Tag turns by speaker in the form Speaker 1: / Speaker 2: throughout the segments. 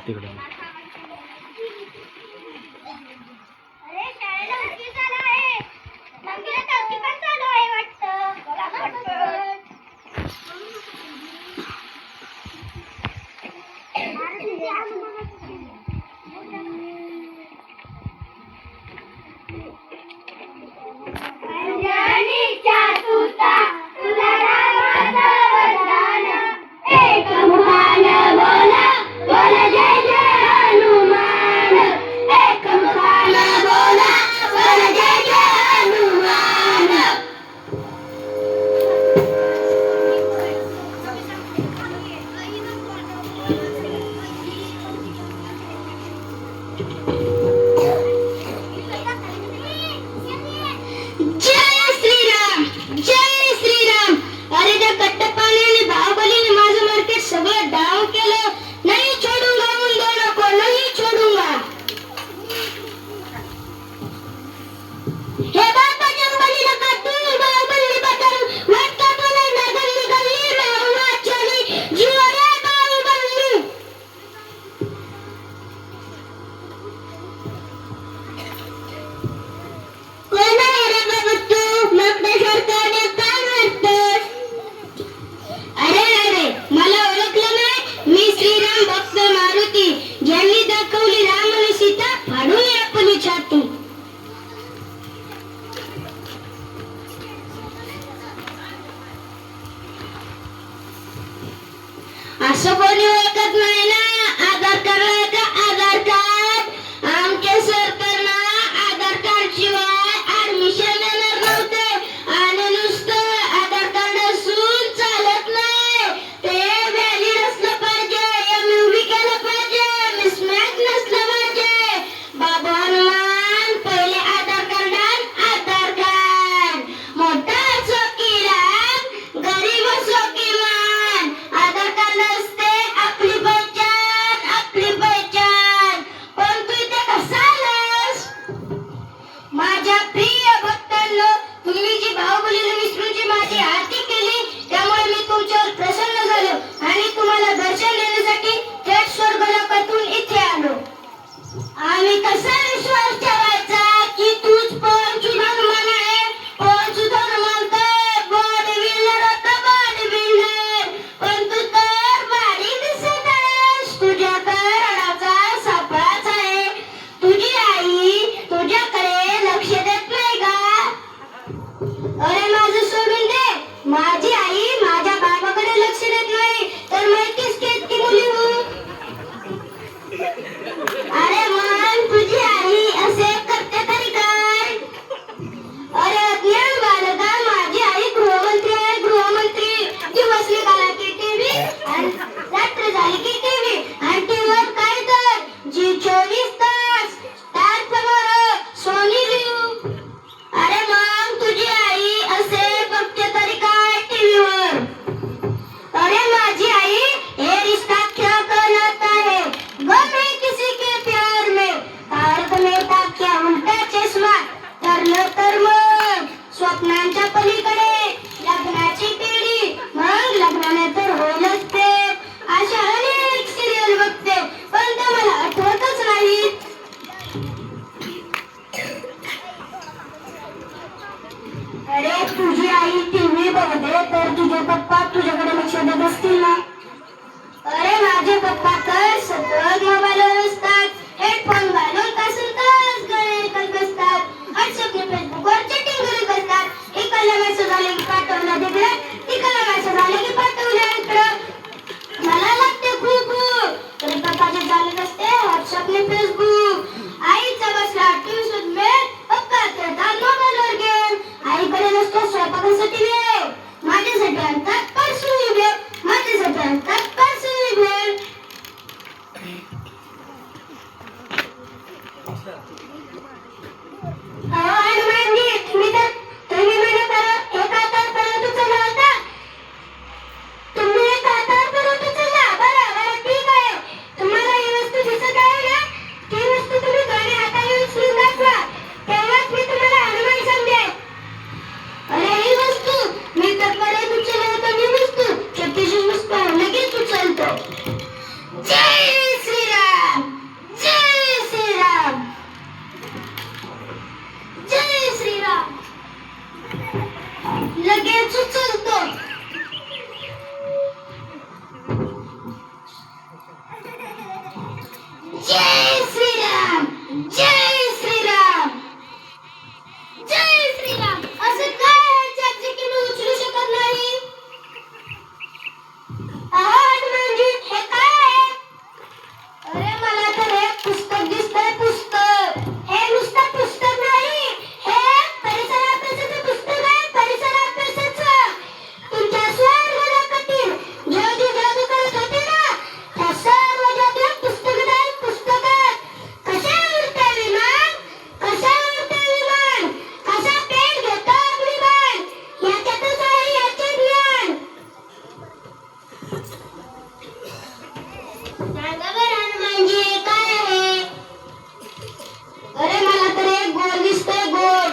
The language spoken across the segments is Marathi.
Speaker 1: तिकडे असं कोणी ओळखत नाही ना. आधार कार्ड आधार कार्ड आमच्या सरकारनं आधार कार्ड शिवाय ऍडमिशन देणार नव्हते आणि नुसतं आधार कार्ड असून चालत नाही. ते व्हॅलिड असलं पाहिजे, एमयूव्ही केलं पाहिजे, मिसमॅच नसलं पाहिजे. बाबा हनुमान पहिले आधार कार्ड आधार कार्ड. मोठा असो की लहान, गरीब असो की महान, आधार कार्ड असते आपली पहचान. पण तू इथे कसा आलास? माझ्या प्रिय भक्तांनो, तुम्ही जी बाहुबलीला विसरून जी माझी आरती केली त्यामुळे मी तुमच्यावर प्रसन्न झालो आणि तुम्हाला दर्शन देण्यासाठी थेट स्वर्गलोकातून इथे आलो. आम्ही कसा विश्वास ठेवायचा की तूच पंच हनुमान आहे? पंच हनुमान तर बॉडी बिल्डर होता, बॉडी बिल्डर. पण तू तर बारीक दिसत आहेस. तुझ्या करडाचा सापळाच आहे. तुझी आई तुझ्याकडे लक्ष देत नाही का? अरे माझं सोडून दे. माझी आई माझ्या बाबाकडे लक्ष देत नाही तर मैं किसकी इतकी मुली हूँ? अरे मन तुझी आई असे करते तरी काय? अरे अज्ञान बालका, माझी आई गृहमंत्री आहे, गृहमंत्री. दिवस निघाला की टीव्ही आणि रात्र झाली की टीव्ही आणि टीव्हीवर काय तर जी 24 तास स्टार प्रवाह सोनी लिव्ह. अरे मग तुझी आई असे बघते तरी काय टीव्हीवर? अरे माझी आई ये रिश्ता क्या कहलाता है, गम है किसी के प्यार में, तारक मेहता क्या उल्टा चष्मा, ठरलं तर मग स्वप्नांच्या पलीकडे लग्नाची पिढी, मग लग्नाने तर होईलच ते. अशा अनेक सिरियल बघते पण त्या मला आठवतच नाहीत. अरे तुझी आई टीव्ही बघते तर तुझे पप्पा तुझ्याकडे लक्ष देत असतील ना? अरे माझे पप्पा तर सतत मोबाईलवर असतात, हेडफोन घालून तासन तास गाणे ऐकत बसतात, व्हॉट्सअपने फेसबुकवर चॅटिंग करत बसतात. इकडला मेसेज आले की पाठवला तिकडे, तिकडला मेसेज आले की पाठवला इकडं. मला लागते खूप. तरी पप्पाचे चालत असते व्हॉट्सअपने फेसबुक. आईचा बसला टीव्ही सुद्धा, पप्पा खेळतात मोबाईलवर गेम. आईकडे नसतो स्वयंपाकासाठी वेळ. माझ्यासाठी आणतात पार्सल वेळ, माझ्यासाठी आणतात पार्सल वेळ. हनुमानजी तुम्ही म्हणत एक हातावर पर्वत उचलला होता. तुम्ही एक हातावर पर्वत उचलला. बरं ठीक आहे. तुम्हाला ही वस्तू दिसत आहे ना, ती वस्तू तुम्ही दोन्ही हाताने उचलून दाखवा, तेव्हाच मी तुम्हाला हनुमान समजेल. अरे ही वस्तू मी तर पर्वत उचलला होता, मी वस्तू छोटीशी वस्तू लगेच उचल. जय श्रीराम, जय श्रीराम, जय श्रीराम. असं काय आहे ज्याचे की मी उचलू शकत नाही? म्हणजे हे काय आहे? अरे मला तर हे पुस्तक दिसतंय, पुस्तक. हे नुसतं पुस्तक नाही, हे परिसर अभ्यासाचं पुस्तक आहे, परिसर अभ्यासाचं. तुमच्या सर्व जगातील जे जादू करत होते ना, त्या सर्व जादू पुस्तकात आहे, पुस्तकात. कसे उडते विमान, कसे उडते विमान, कसा पेट घेतो अग्निबाण, याच्यातच आहे याचे ज्ञान. सांगा बरं हनुमानजी हे काय आहे? अरे मला तर एक गोल दिसतोय, गोल.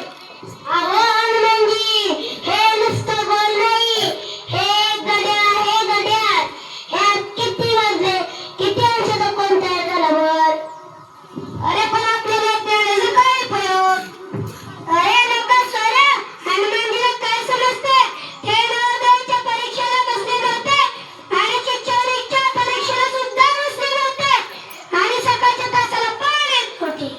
Speaker 1: अहो हनुमानजी, हे नुसतं गोल नाही, हे गड्या आहे, गड्या. ह्यात किती वाजले, किती अंशाचा कोण तयार झाला वर? अरे पण आपल्याला त्याचा काय उपयोग? अरे नका सोडा, हनुमानजीला काय समजते? हे नवोदयाच्या परीक्षेला बसले नव्हते आणि शिक्षणाच्या परीक्षेला सुद्धा बसले नव्हते आणि सकाळच्या तासाला पण येत होते.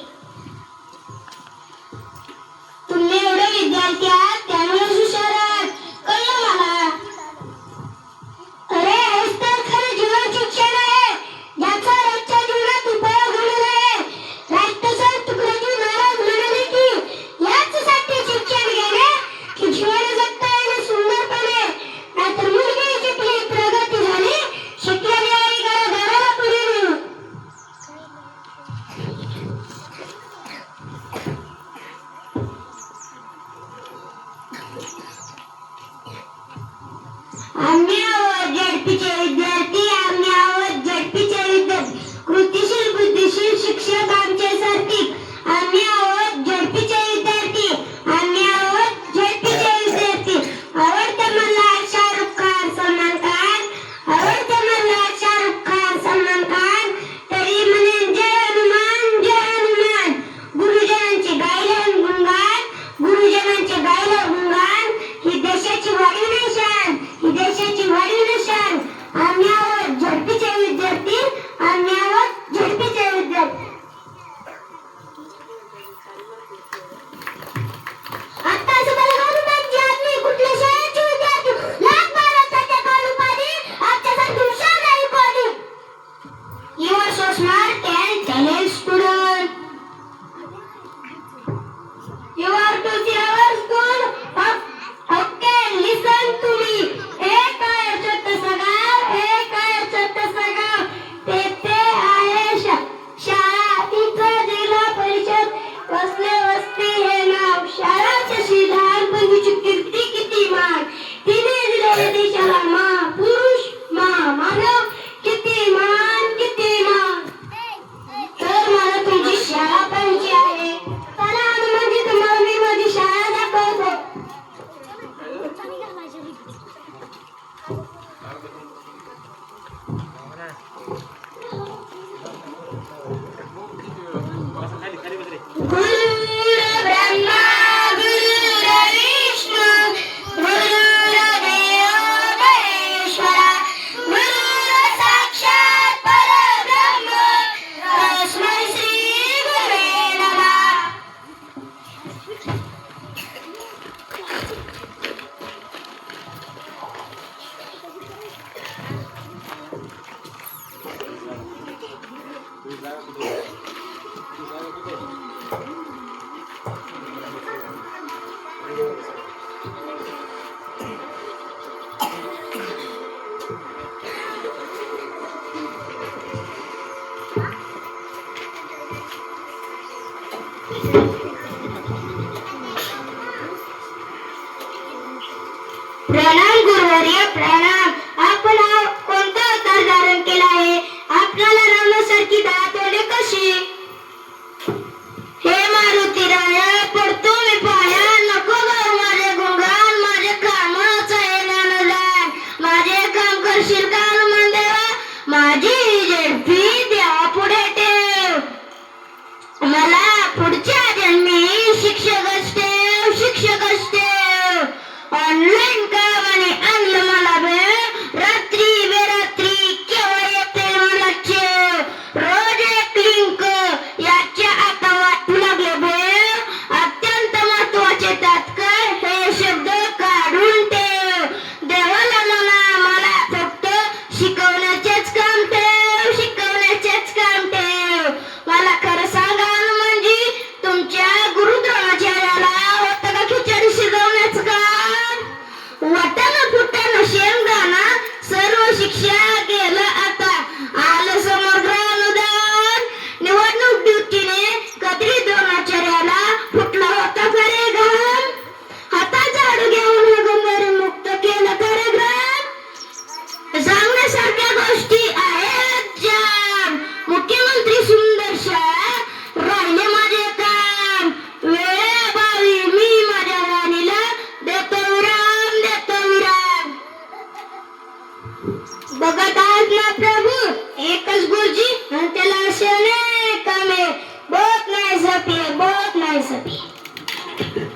Speaker 1: तुम्ही एवढे विद्यार्थी आहात त्यामुळे हुशार आहात, कळलं मला. अरे हेच तर खरं जीवन शिक्षण आहे, ज्याचा रोजच्या जीवनात उपयोग होणार आहे. राष्ट्रसंत तुकडोजी महाराज म्हणाले की याचसाठी शिक्षण घेणे की जीवन जगता येणे सुंदरपणे. नाहीतर मुलगी शिकली, प्रगती झाली, शिकलेली आई घराघराला पुढे नेऊ. आम्ही आहोत झेडपीचे विद्यार्थी, आम्ही आहोत झेडपीचे विद्यार्थी. कृतिशील बुद्धिशील शिक्षक आमचे सारखी. आम्ही आहोत झेडपीचे विद्यार्थी, आम्ही आहोत झेडपीचे विद्यार्थी. आवडते मला शाहरुख खान, सलमान खान, आवडते मला शाहरुख खान, सलमान खान. तरी म्हणे जय हनुमान, जय हनुमान. गुरुजनांचे गायलं गुणगान, गुरुजनांचे गायलं गुणगान. ही देशाची वाढीव निशाण, ही देशाची वाढीव निशाण. आम्ही आहोत झेडपीचे विद्यार्थी, आम्ही आहोत झेडपीचे विद्यार्थी. आता असं मला हनुमानजी आम्ही कुठल्या शाळेचे विद्यार्थी, लाख महाराष्ट्राच्या काळूपाली आमच्यासारखी हुशार नाही कोणी. You are so smart and talented student. You are to see our school. Okay, listen to me. एक आहे छोटंसं गाव, एक आहे छोटंसं गाव. तेथे आहे शाळा, तिथं जिल्हा परिषद, कसले वस्ती हे नाव. शाळा तशी लहानपणीची कीर्ती किती मान, तिने दिलेल्या देशाला महापुरुष, महामानव. किती मान, किती मान. तर मला तुमची शाळा पाहिजे आहे. चला हनुमानजी, तुम्हाला मी माझी शाळा दाखवतो. गुरुर् ब्रह्मा गुरुर् विष्णू गुरुर्देव महेश्वरा गुरुर् साक्षात परब्रह्म तस्मै श्री गुरुवे नमः. प्रणाम गुरुवर्य, प्रणाम. आपण हा कोणता अवतार धारण केला आहे? आपल्याला रामासारखी दात ओढे कशी? हे मारुती राया, पडतो मी पाया, नको गाऊ माझे गुणगान, माझे कामाचं आहे ज्ञानदान. माझे काम करशील का हनुमान देवा? माझी झेडपी देवा पुढे ठेव. मला पुढच्या जन्मी शिक्षकच ठेव, शिक्षकच ठेव. ऑनलाईन काम आणि आणलं मला वेळ, रात्री बेरात्री बघत आहात ना प्रभू, एकच गुरुजी आणि त्याला असे अनेक कामे. बहुत नाही सपिये, बहुत नाही सपिये.